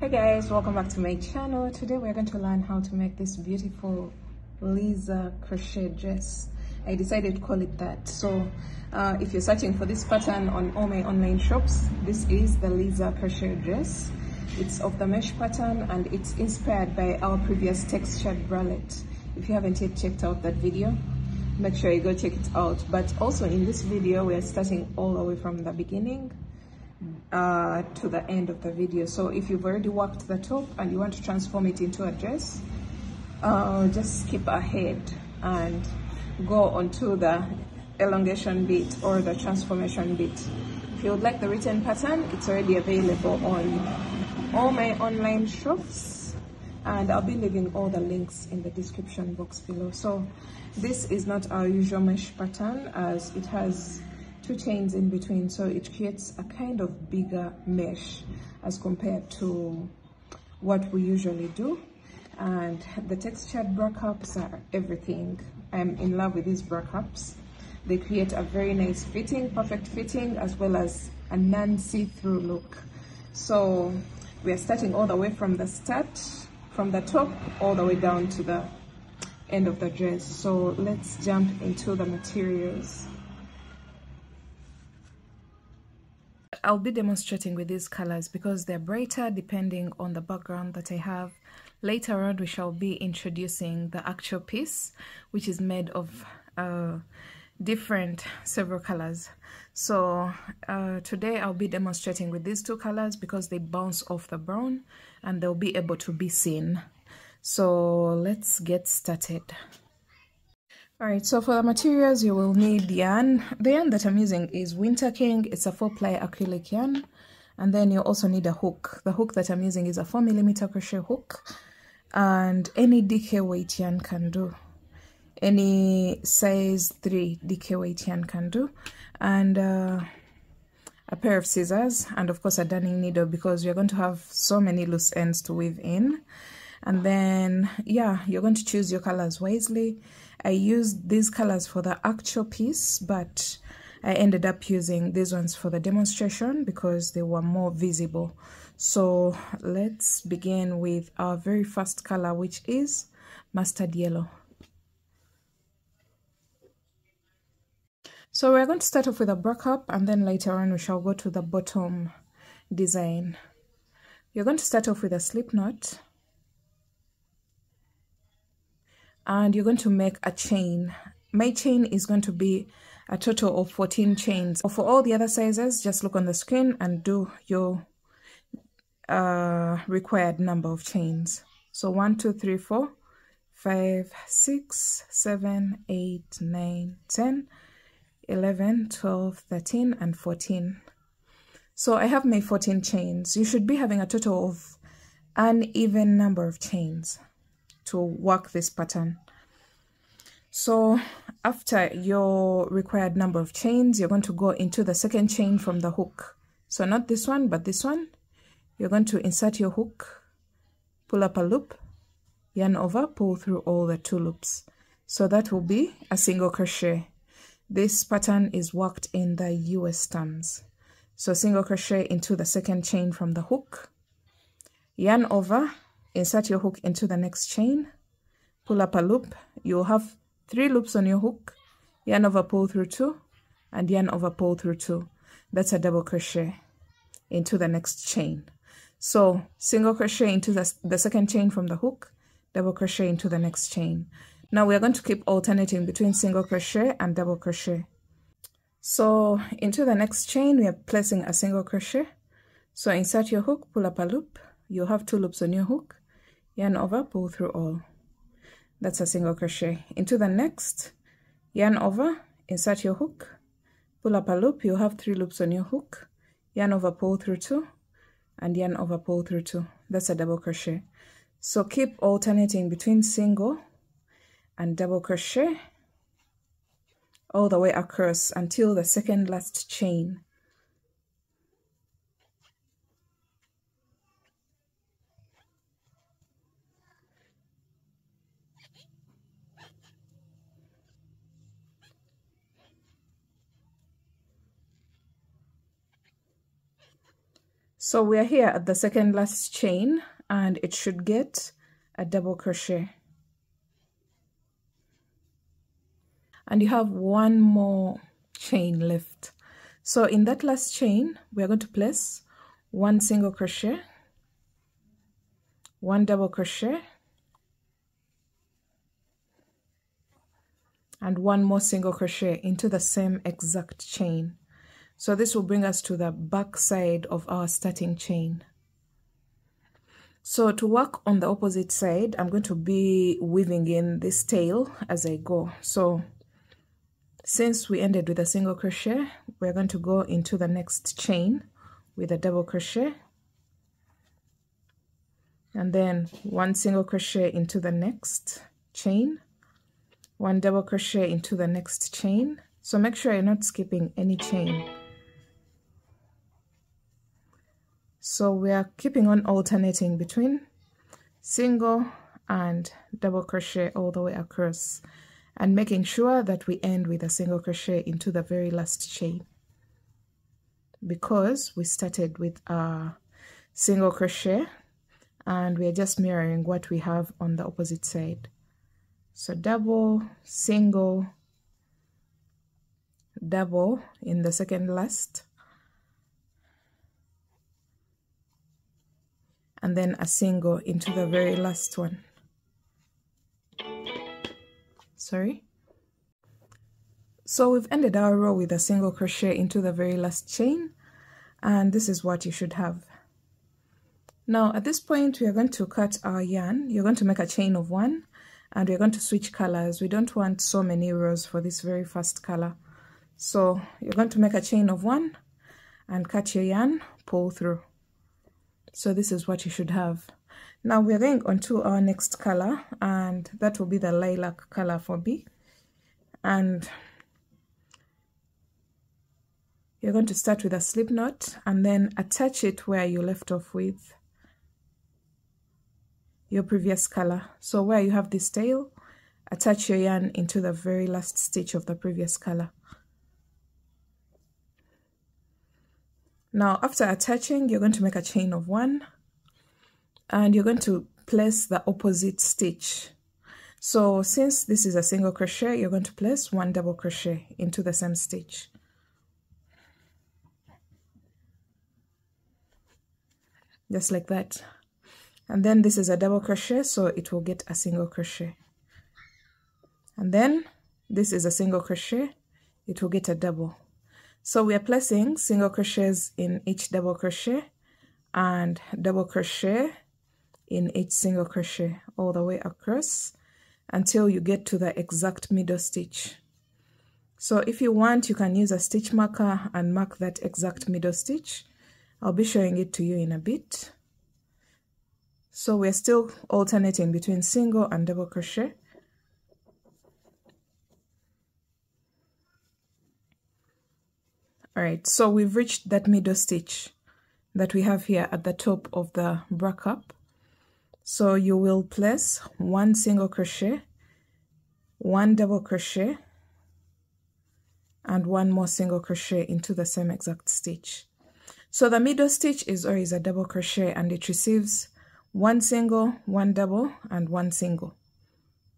Hi guys, welcome back to my channel. Today we're going to learn how to make this beautiful Liza crochet dress. I decided to call it that. So if you're searching for this pattern on all my online shops, this is the Liza crochet dress. It's of the mesh pattern and it's inspired by our previous textured bralette. If you haven't yet checked out that video, make sure you go check it out. But also in this video, we're starting all the way from the beginning to the end of the video. So if you've already worked the top and you want to transform it into a dress, just skip ahead and go onto the elongation bit or the transformation bit. If you would like the written pattern, it's already available on all my online shops, and I'll be leaving all the links in the description box below. So this is not our usual mesh pattern, as it has two chains in between, so it creates a kind of bigger mesh as compared to what we usually do. And the textured bra cups are everything. I'm in love with these bra cups. They create a very nice fitting, perfect fitting, as well as a non-see-through look. So we are starting all the way from the start, from the top all the way down to the end of the dress. So let's jump into the materials. I'll be demonstrating with these colors because they're brighter depending on the background that I have. Later on, we shall be introducing the actual piece, which is made of several colors. So today I'll be demonstrating with these two colors because they bounce off the brown and they'll be able to be seen. So let's get started. Alright, so for the materials you will need yarn. The yarn that I'm using is Winter King. It's a 4-ply acrylic yarn. And then you also need a hook. The hook that I'm using is a 4mm crochet hook. And any DK weight yarn can do. Any size 3 DK weight yarn can do. And a pair of scissors. And of course a darning needle, because you're going to have so many loose ends to weave in. And then, yeah, you're going to choose your colors wisely. I used these colors for the actual piece, but I ended up using these ones for the demonstration because they were more visible. So let's begin with our very first color, which is mustard yellow. So we're going to start off with a bra cup, and then later on we shall go to the bottom design. You're going to start off with a slip knot. And you're going to make a chain. My chain is going to be a total of 14 chains. For all the other sizes, just look on the screen and do your required number of chains. So 1, 2, 3, 4, 5, 6, 7, 8, 9, 10, 11, 12, 13, and 14. So I have my 14 chains. You should be having a total of an even number of chains to work this pattern. So after your required number of chains, you're going to go into the second chain from the hook. So not this one, but this one. You're going to insert your hook, pull up a loop, yarn over, pull through all the 2 loops. So that will be a single crochet. This pattern is worked in the US terms. So single crochet into the second chain from the hook, yarn over, insert your hook into the next chain, pull up a loop. You'll have 3 loops on your hook, yarn over, pull through 2, and yarn over, pull through 2. That's a double crochet into the next chain. So single crochet into the second chain from the hook, double crochet into the next chain. Now we're going to keep alternating between single crochet and double crochet. So into the next chain we are placing a single crochet. So insert your hook, pull up a loop. You'll have 2 loops on your hook, yarn over, pull through all. That's a single crochet. Into the next, yarn over, insert your hook, pull up a loop. You'll have 3 loops on your hook, yarn over, pull through 2, and yarn over, pull through 2. That's a double crochet. So keep alternating between single and double crochet all the way across until the second last chain. So we are here at the second last chain, and it should get a double crochet. And you have one more chain left. So in that last chain, we are going to place one single crochet, one double crochet, and one more single crochet into the same exact chain. So this will bring us to the back side of our starting chain. So to work on the opposite side, I'm going to be weaving in this tail as I go. So since we ended with a single crochet, we're going to go into the next chain with a double crochet, and then one single crochet into the next chain, one double crochet into the next chain. So make sure you're not skipping any chain. So we are keeping on alternating between single and double crochet all the way across, and making sure that we end with a single crochet into the very last chain, because we started with a single crochet and we are just mirroring what we have on the opposite side. So double, single, double in the second last, and then a single into the very last one. Sorry. So we've ended our row with a single crochet into the very last chain, and this is what you should have. Now at this point, we are going to cut our yarn. You're going to make a chain of one, and we're going to switch colors. We don't want so many rows for this very first color. So you're going to make a chain of one and cut your yarn, pull through. So this is what you should have. Now we're going on to our next color, and that will be the lilac color for B. And you're going to start with a slip knot and then attach it where you left off with your previous color. So where you have this tail, attach your yarn into the very last stitch of the previous color. Now after attaching, you're going to make a chain of one, and you're going to place the opposite stitch. So since this is a single crochet, you're going to place one double crochet into the same stitch. Just like that. And then this is a double crochet, so it will get a single crochet. And then this is a single crochet, it will get a double. So we are placing single crochets in each double crochet and double crochet in each single crochet all the way across until you get to the exact middle stitch. So if you want, you can use a stitch marker and mark that exact middle stitch. I'll be showing it to you in a bit. So we're still alternating between single and double crochet. Alright, so we've reached that middle stitch that we have here at the top of the bra cup. So you will place one single crochet, one double crochet, and one more single crochet into the same exact stitch. So the middle stitch is always a double crochet, and it receives one single, one double, and one single.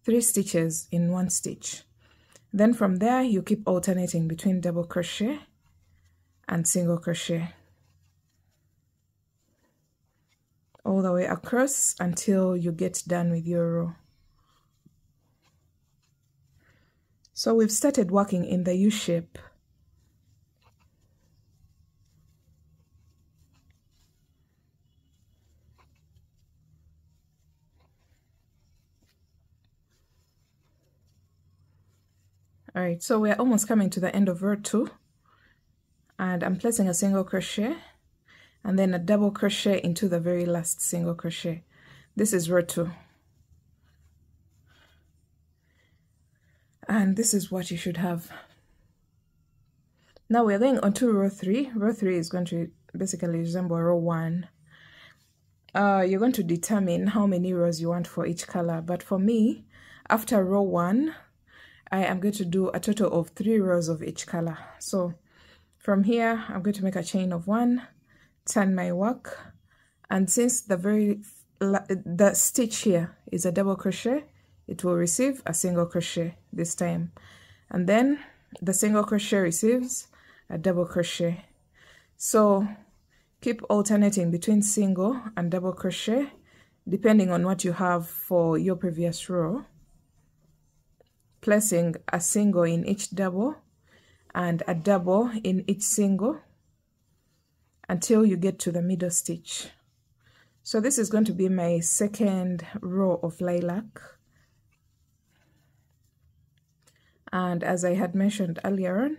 3 stitches in one stitch. Then from there, you keep alternating between double crochet and single crochet all the way across until you get done with your row. So we've started working in the U shape. Alright, so we're almost coming to the end of row 2, and I'm placing a single crochet and then a double crochet into the very last single crochet. This is row 2. And this is what you should have. Now we're going on to row 3. Row 3 is going to basically resemble row 1. You're going to determine how many rows you want for each color, but for me, after row 1, I am going to do a total of 3 rows of each color. So from here, I'm going to make a chain of 1, turn my work, and since the stitch here is a double crochet, it will receive a single crochet this time, and then the single crochet receives a double crochet. So keep alternating between single and double crochet depending on what you have for your previous row, placing a single in each double and a double in each single until you get to the middle stitch. So this is going to be my second row of lilac, and as I had mentioned earlier on,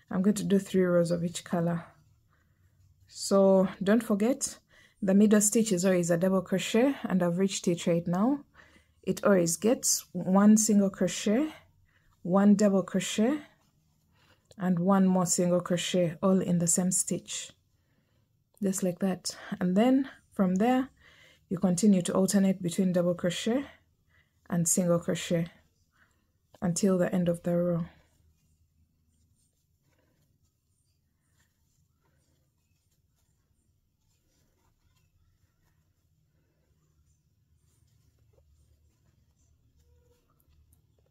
I'm going to do 3 rows of each color. So don't forget, the middle stitch is always a double crochet, and I've reached it right now. It always gets 1 single crochet, 1 double crochet, and 1 more single crochet, all in the same stitch, just like that. And then from there you continue to alternate between double crochet and single crochet until the end of the row.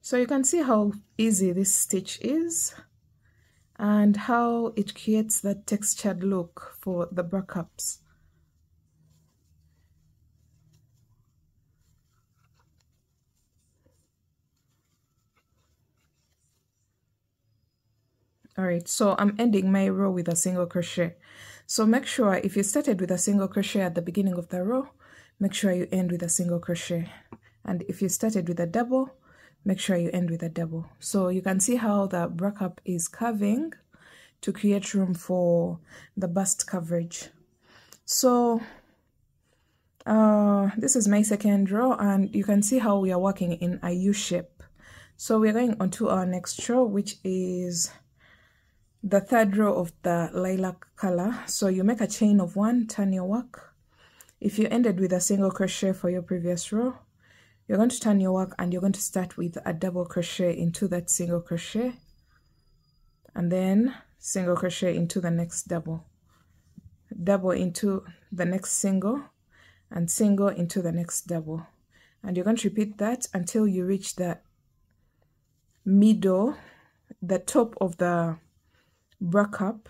So you can see how easy this stitch is and how it creates that textured look for the bra cups. Alright, so I'm ending my row with a single crochet. So make sure if you started with a single crochet at the beginning of the row, make sure you end with a single crochet. And if you started with a double, make sure you end with a double. So you can see how the bra cup is curving to create room for the bust coverage. So this is my second row, and you can see how we are working in a U shape. So we're going on to our next row, which is the third row of the lilac color. So you make a chain of 1, turn your work. If you ended with a single crochet for your previous row, you're going to turn your work and you're going to start with a double crochet into that single crochet, and then single crochet into the next double, double into the next single, and single into the next double. And you're going to repeat that until you reach the middle, the top of the bra cup,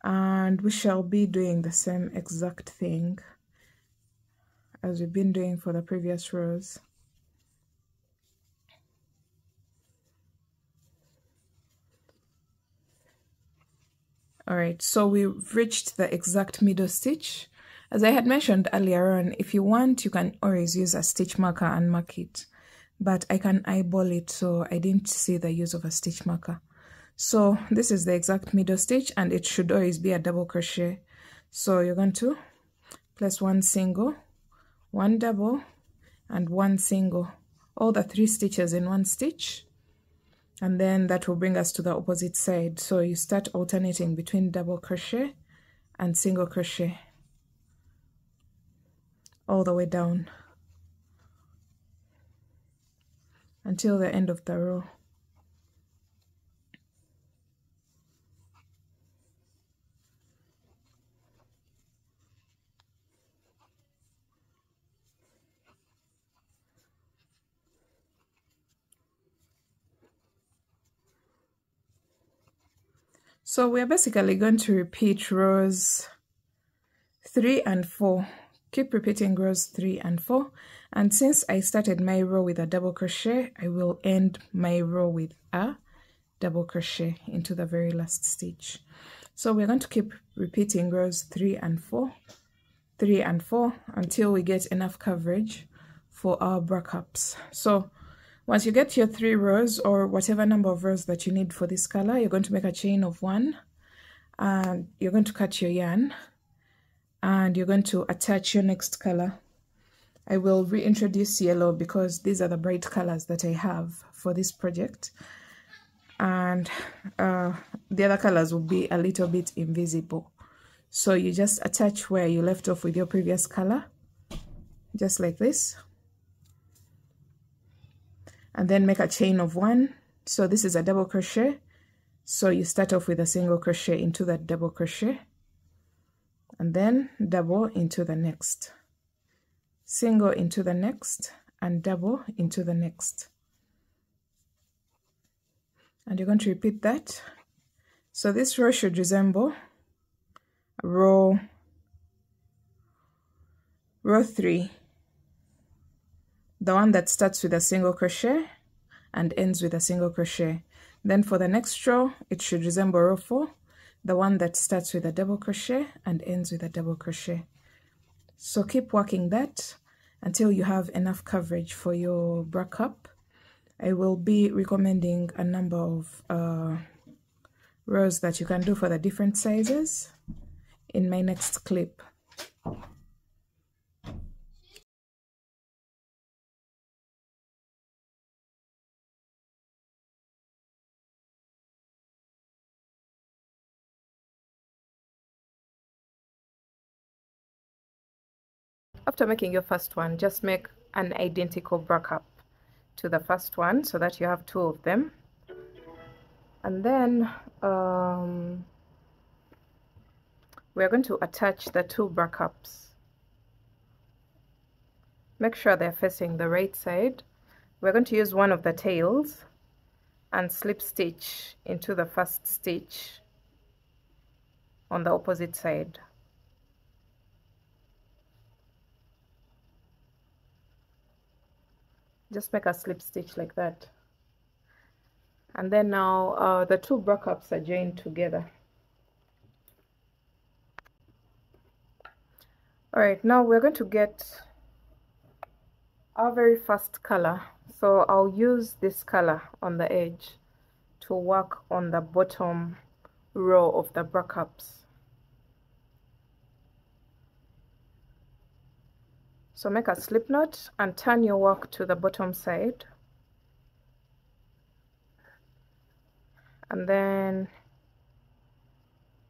and we shall be doing the same exact thing as we've been doing for the previous rows. Alright, so we've reached the exact middle stitch. As I had mentioned earlier on, if you want, you can always use a stitch marker and mark it, but I can eyeball it, so I didn't see the use of a stitch marker. So this is the exact middle stitch, and it should always be a double crochet. So you're going to place 1 single, 1 double, and 1 single, all the 3 stitches in 1 stitch, and then that will bring us to the opposite side. So you start alternating between double crochet and single crochet all the way down until the end of the row. So we're basically going to repeat rows 3 and 4. Keep repeating rows 3 and 4. And since I started my row with a double crochet, I will end my row with a double crochet into the very last stitch. So we're going to keep repeating rows 3 and 4, 3 and 4 until we get enough coverage for our bra cups. So once you get your 3 rows or whatever number of rows that you need for this color, you're going to make a chain of 1, and you're going to cut your yarn, and you're going to attach your next color. I will reintroduce yellow because these are the bright colors that I have for this project, and the other colors will be a little bit invisible. So you just attach where you left off with your previous color, just like this, and then make a chain of 1. So this is a double crochet, So you start off with a single crochet into that double crochet, and then double into the next, single into the next, and double into the next. And you're going to repeat that. So this row should resemble row 3, the one that starts with a single crochet and ends with a single crochet. Then for the next row, it should resemble row 4, the one that starts with a double crochet and ends with a double crochet. So keep working that until you have enough coverage for your bra cup. I will be recommending a number of rows that you can do for the different sizes in my next clip. After making your first one, just make an identical bra cup to the first one so that you have 2 of them. And then we're going to attach the 2 bra cups. Make sure they're facing the right side. We're going to use one of the tails and slip stitch into the first stitch on the opposite side. Just make a slip stitch like that. And then now the 2 bra cups are joined together. Alright, now we're going to get our very first color. So I'll use this color on the edge to work on the bottom row of the bra cups. So make a slip knot and turn your work to the bottom side. And then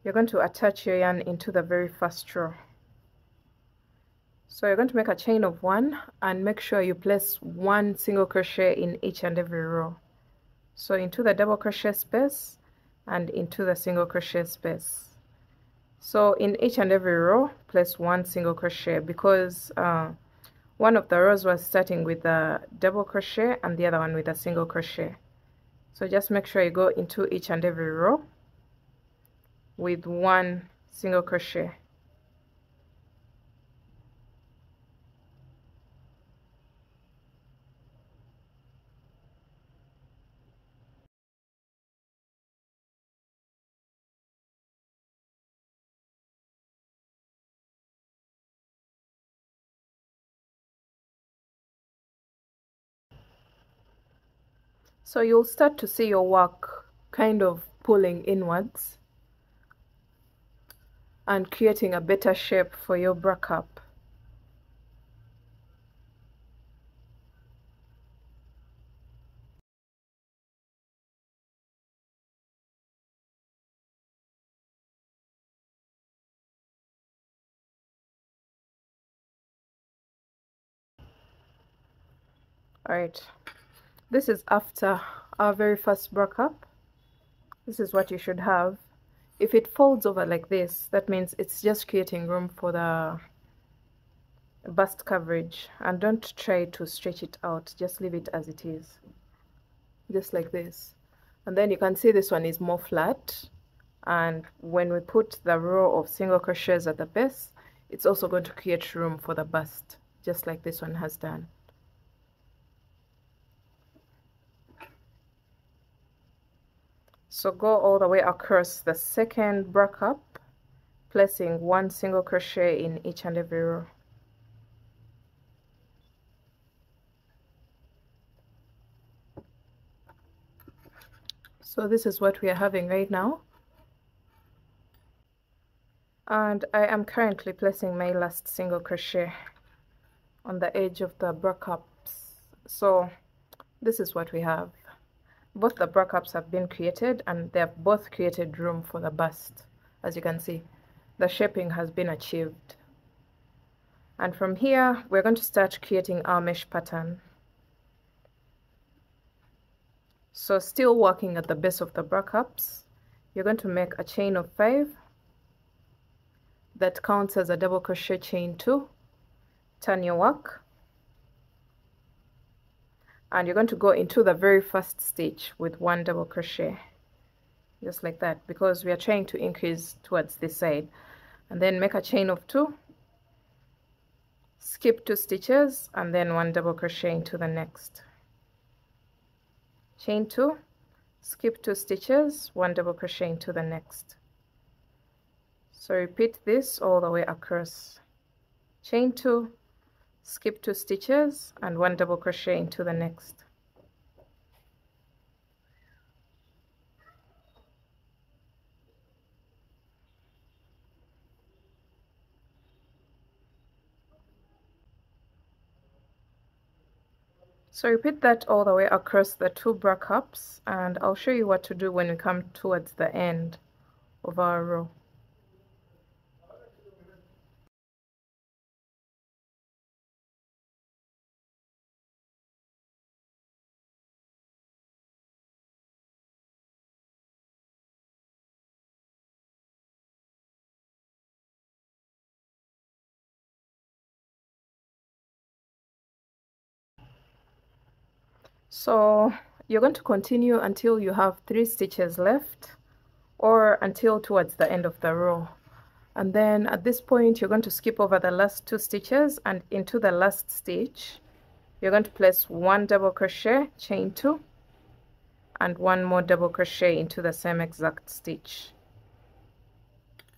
you're going to attach your yarn into the very first row. So you're going to make a chain of 1 and make sure you place 1 single crochet in each and every row. So into the double crochet space and into the single crochet space. So in each and every row, place 1 single crochet, because one of the rows was starting with a double crochet and the other one with a single crochet. So just make sure you go into each and every row with 1 single crochet. So you'll start to see your work kind of pulling inwards and creating a better shape for your bra cup. Alright, this is after our very first bra cup. This is what you should have. If it folds over like this, that means it's just creating room for the bust coverage, and don't try to stretch it out, just leave it as it is, just like this. And then you can see this one is more flat, and when we put the row of single crochets at the base, it's also going to create room for the bust, just like this one has done. So go all the way across the second bra cup, placing 1 single crochet in each and every row. So this is what we are having right now. And I am currently placing my last single crochet on the edge of the bra cups. So this is what we have. Both the bra cups have been created, and they have both created room for the bust. As you can see, the shaping has been achieved. And from here, we're going to start creating our mesh pattern. So still working at the base of the bra cups, you're going to make a chain of 5 that counts as a double crochet chain 2, turn your work, and you're going to go into the very first stitch with 1 double crochet, just like that, because we are trying to increase towards this side. And then make a chain of 2, skip 2 stitches, and then 1 double crochet into the next. Chain 2, skip 2 stitches, 1 double crochet into the next. So repeat this all the way across. Chain 2, skip 2 stitches, and 1 double crochet into the next. So repeat that all the way across the 2 bra cups, and I'll show you what to do when we come towards the end of our row. So you're going to continue until you have 3 stitches left, or until towards the end of the row. And then at this point you're going to skip over the last 2 stitches, and into the last stitch you're going to place 1 double crochet, chain 2, and 1 more double crochet into the same exact stitch.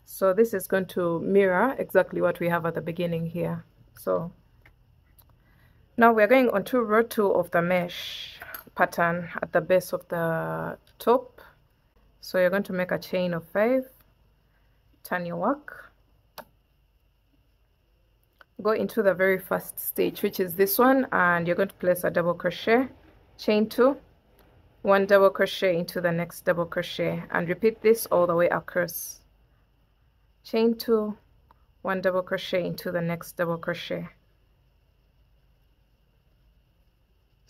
So this is going to mirror exactly what we have at the beginning here. So now we're going on to row 2 of the mesh pattern at the base of the top. So you're going to make a chain of 5, turn your work, go into the very first stitch, which is this one, and you're going to place a double crochet, chain 2, 1 double crochet into the next double crochet, and repeat this all the way across. Chain 2, 1 double crochet into the next double crochet.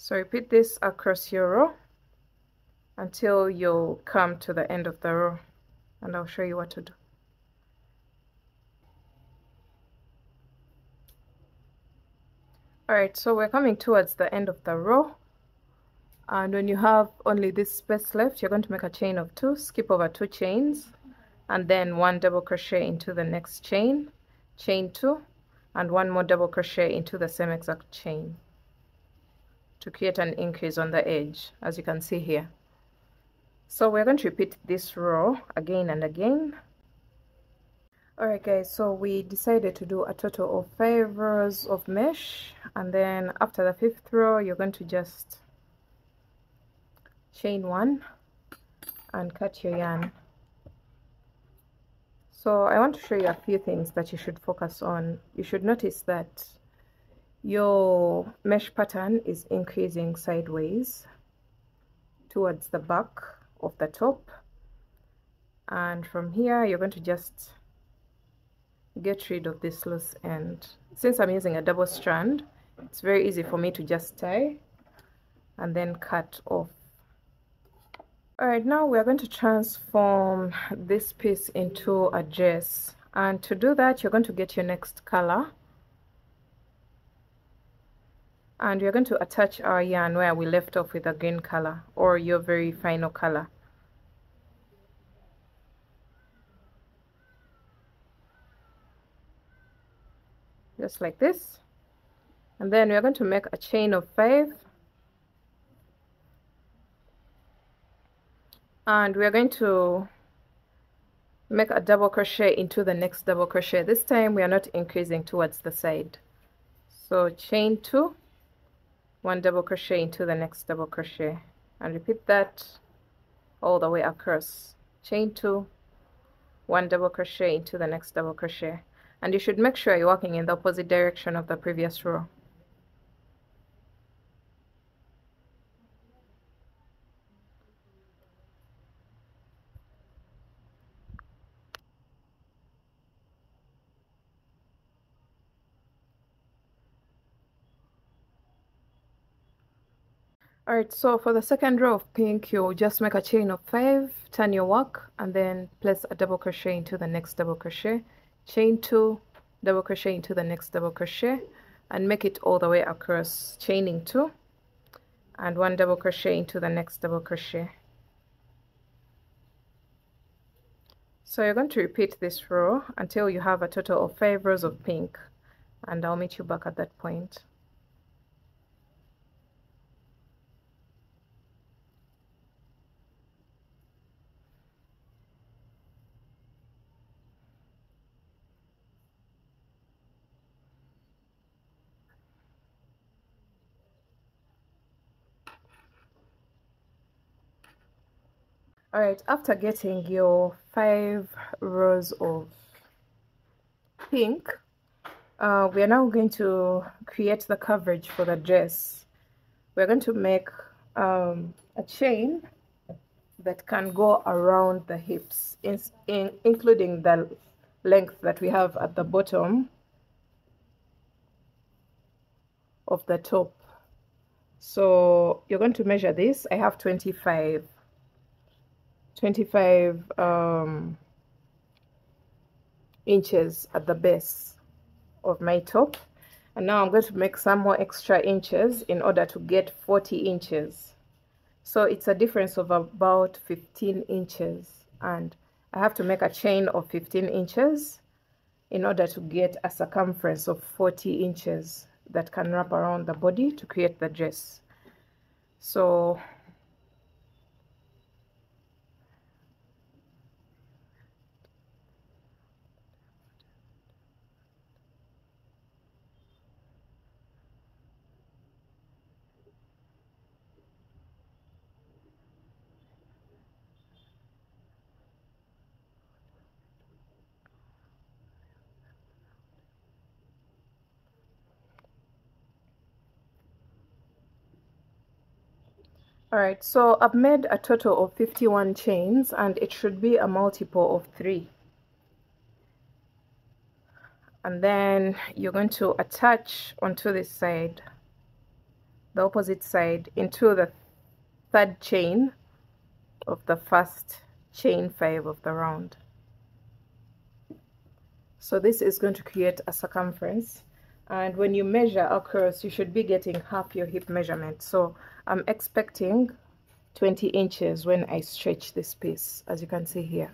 So repeat this across your row until you come to the end of the row, and I'll show you what to do. Alright, so we're coming towards the end of the row, and when you have only this space left, you're going to make a chain of 2, skip over 2 chains, and then 1 double crochet into the next chain, chain 2, and 1 more double crochet into the same exact chain to create an increase on the edge, as you can see here. So we're going to repeat this row again and again. Alright guys, so we decided to do a total of 5 rows of mesh, and then after the 5th row you're going to just chain 1 and cut your yarn. So I want to show you a few things that you should focus on. You should notice that your mesh pattern is increasing sideways towards the back of the top, and from here you're going to just get rid of this loose end. Since I'm using a double strand, it's very easy for me to just tie and then cut off. Alright, now we're going to transform this piece into a dress, and to do that you're going to get your next color, and you're going to attach our yarn where we left off with a green color, or your very final color. Just like this. And then we're going to make a chain of 5, and we're going to make a double crochet into the next double crochet. This time we are not increasing towards the side. So chain 2, 1 double crochet into the next double crochet, and repeat that all the way across. Chain 2, 1 double crochet into the next double crochet, and you should make sure you're working in the opposite direction of the previous row. Alright, so for the second row of pink, you'll just make a chain of 5, turn your work, and then place a double crochet into the next double crochet, chain 2, double crochet into the next double crochet, and make it all the way across, chaining 2, and 1 double crochet into the next double crochet. So you're going to repeat this row until you have a total of 5 rows of pink, and I'll meet you back at that point. Alright, after getting your 5 rows of pink, we are now going to create the coverage for the dress. We're going to make a chain that can go around the hips, including the length that we have at the bottom of the top. So you're going to measure this. I have 25 inches at the base of my top, and now I'm going to make some more extra inches in order to get 40 inches. So it's a difference of about 15 inches, and I have to make a chain of 15 inches in order to get a circumference of 40 inches that can wrap around the body to create the dress. So alright, so I've made a total of 51 chains, and it should be a multiple of 3. And then you're going to attach onto this side, the opposite side, into the third chain of the first chain 5 of the round. So this is going to create a circumference, and when you measure across, you should be getting half your hip measurement. So I'm expecting 20 inches when I stretch this piece, as you can see here.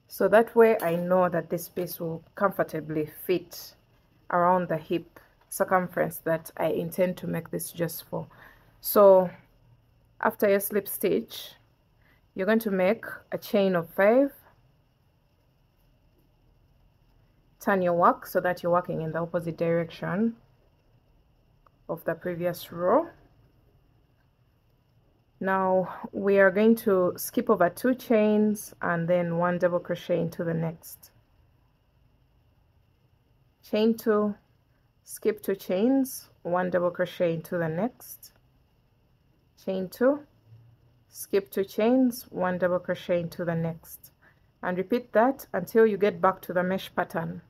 So that way I know that this piece will comfortably fit around the hip circumference that I intend to make this just for. So after your slip stitch, you're going to make a chain of 5, turn your work so that you're working in the opposite direction of the previous row. Now we are going to skip over 2 chains and then 1 double crochet into the next. Chain 2, skip 2 chains, 1 double crochet into the next. Chain 2, skip 2 chains, 1 double crochet into the next, and repeat that until you get back to the mesh pattern.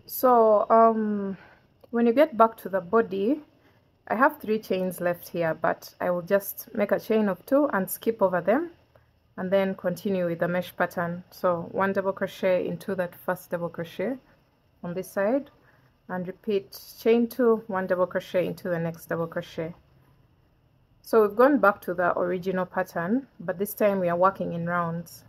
So when you get back to the body, I have 3 chains left here, but I will just make a chain of 2 and skip over them and then continue with the mesh pattern. So 1 double crochet into that first double crochet on this side and repeat chain 2, 1 double crochet into the next double crochet. So we've gone back to the original pattern, but this time we are working in rounds.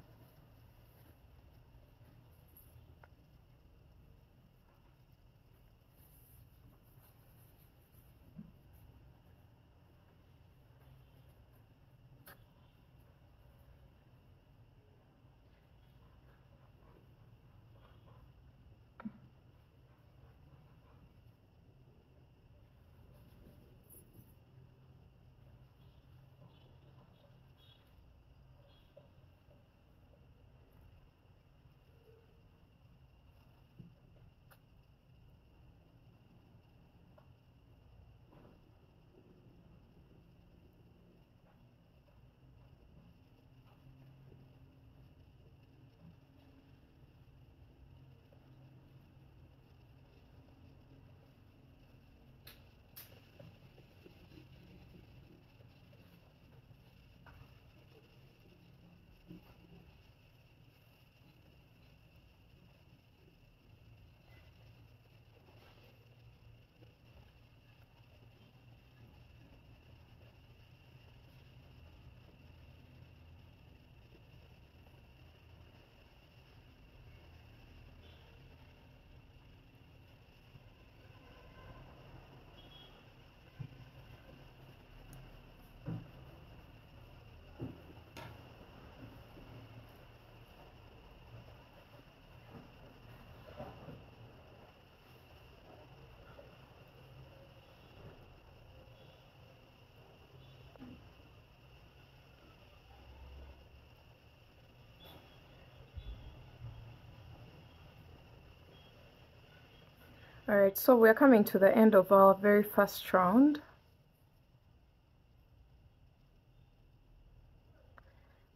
Alright, so we're coming to the end of our very first round.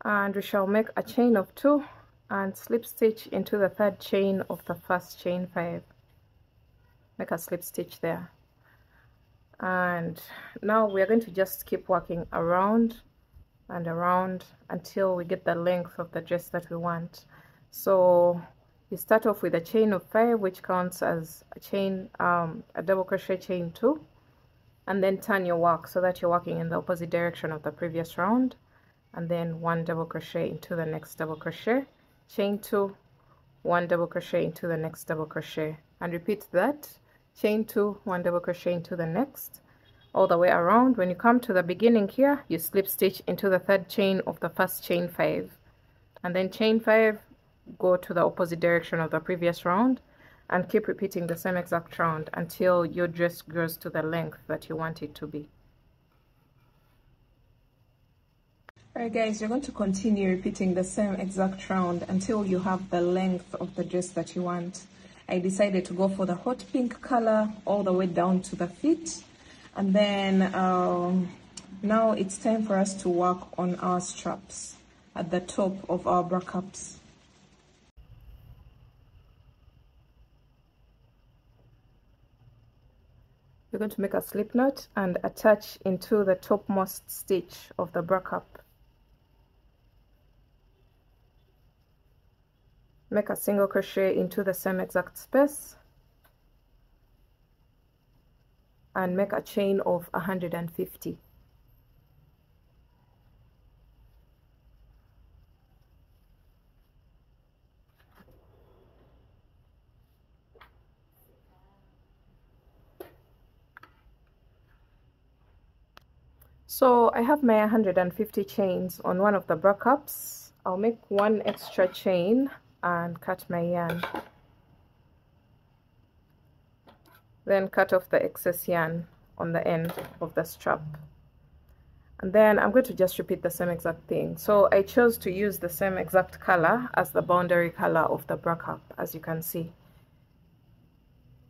And we shall make a chain of 2 and slip stitch into the 3rd chain of the first chain 5. Make a slip stitch there. And now we are going to just keep working around and around until we get the length of the dress that we want. So you start off with a chain of 5, which counts as a chain, a double crochet chain 2, and then turn your work so that you're working in the opposite direction of the previous round, and then 1 double crochet into the next double crochet, chain 2, 1 double crochet into the next double crochet, and repeat that, chain 2, 1 double crochet into the next, all the way around. When you come to the beginning here, you slip stitch into the 3rd chain of the first chain 5, and then chain 5, go to the opposite direction of the previous round, and keep repeating the same exact round until your dress grows to the length that you want it to be. Alright guys, you're going to continue repeating the same exact round until you have the length of the dress that you want. I decided to go for the hot pink color all the way down to the feet, and then now it's time for us to work on our straps at the top of our bra cups. You're going to make a slip knot and attach into the topmost stitch of the bra cup. Make a single crochet into the same exact space and make a chain of 150. So I have my 150 chains on one of the bra cups. I'll make 1 extra chain and cut my yarn. Then cut off the excess yarn on the end of the strap. And then I'm going to just repeat the same exact thing. So I chose to use the same exact color as the boundary color of the bra cup, as you can see.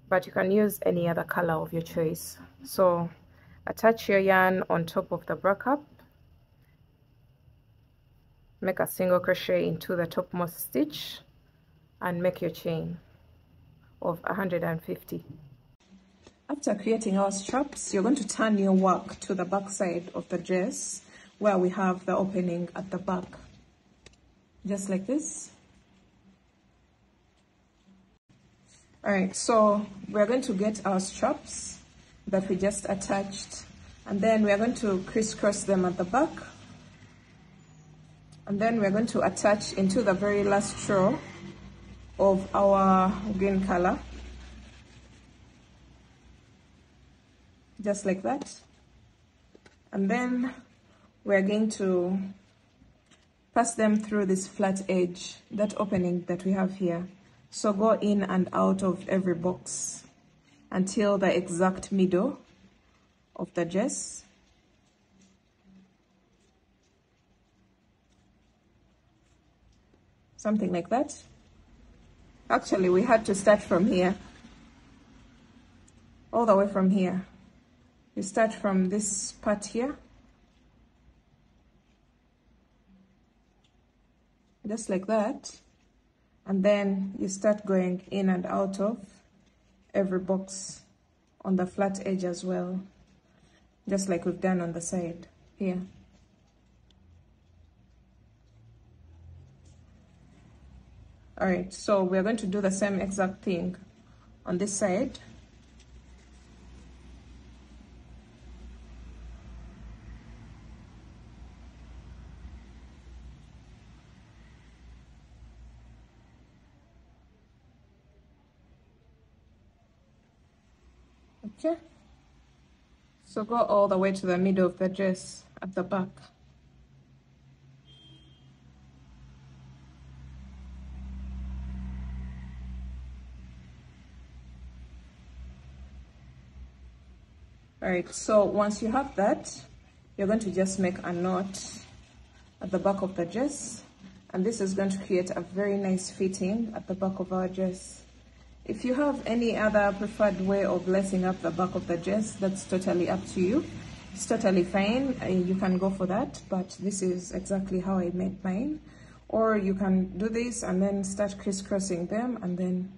But you can use any other color of your choice. So attach your yarn on top of the bra cup, make a single crochet into the topmost stitch, and make your chain of 150. After creating our straps, you're going to turn your work to the back side of the dress where we have the opening at the back, just like this. All right, so we're going to get our straps that we just attached, and then we're going to crisscross them at the back, and then we're going to attach into the very last row of our green color, just like that. And then we're going to pass them through this flat edge, that opening that we have here. So go in and out of every box until the exact middle of the dress. Something like that. Actually, we had to start from here, all the way from here. You start from this part here, just like that, and then you start going in and out of every box on the flat edge as well, just like we've done on the side here. All right, so we're going to do the same exact thing on this side. Okay, so go all the way to the middle of the dress at the back. All right, so once you have that, you're going to just make a knot at the back of the dress, and this is going to create a very nice fitting at the back of our dress. If you have any other preferred way of lacing up the back of the dress, that's totally up to you. It's totally fine. You can go for that, but this is exactly how I made mine. Or you can do this and then start crisscrossing them and then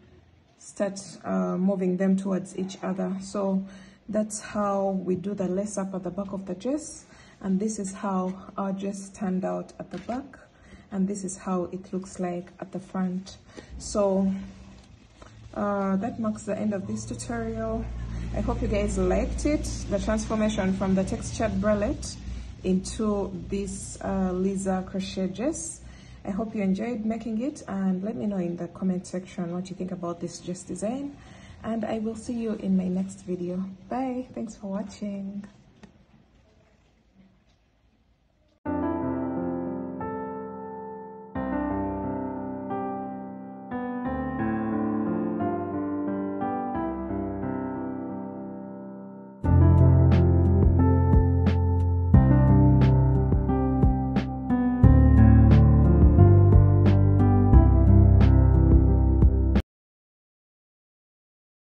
start moving them towards each other. So that's how we do the lace up at the back of the dress. And this is how our dress turned out at the back. And this is how it looks like at the front. So that marks the end of this tutorial. I hope you guys liked it, the transformation from the textured bralette into this Liza crochet dress. I hope you enjoyed making it, and let me know in the comment section what you think about this dress design, and I will see you in my next video. Bye. Thanks for watching.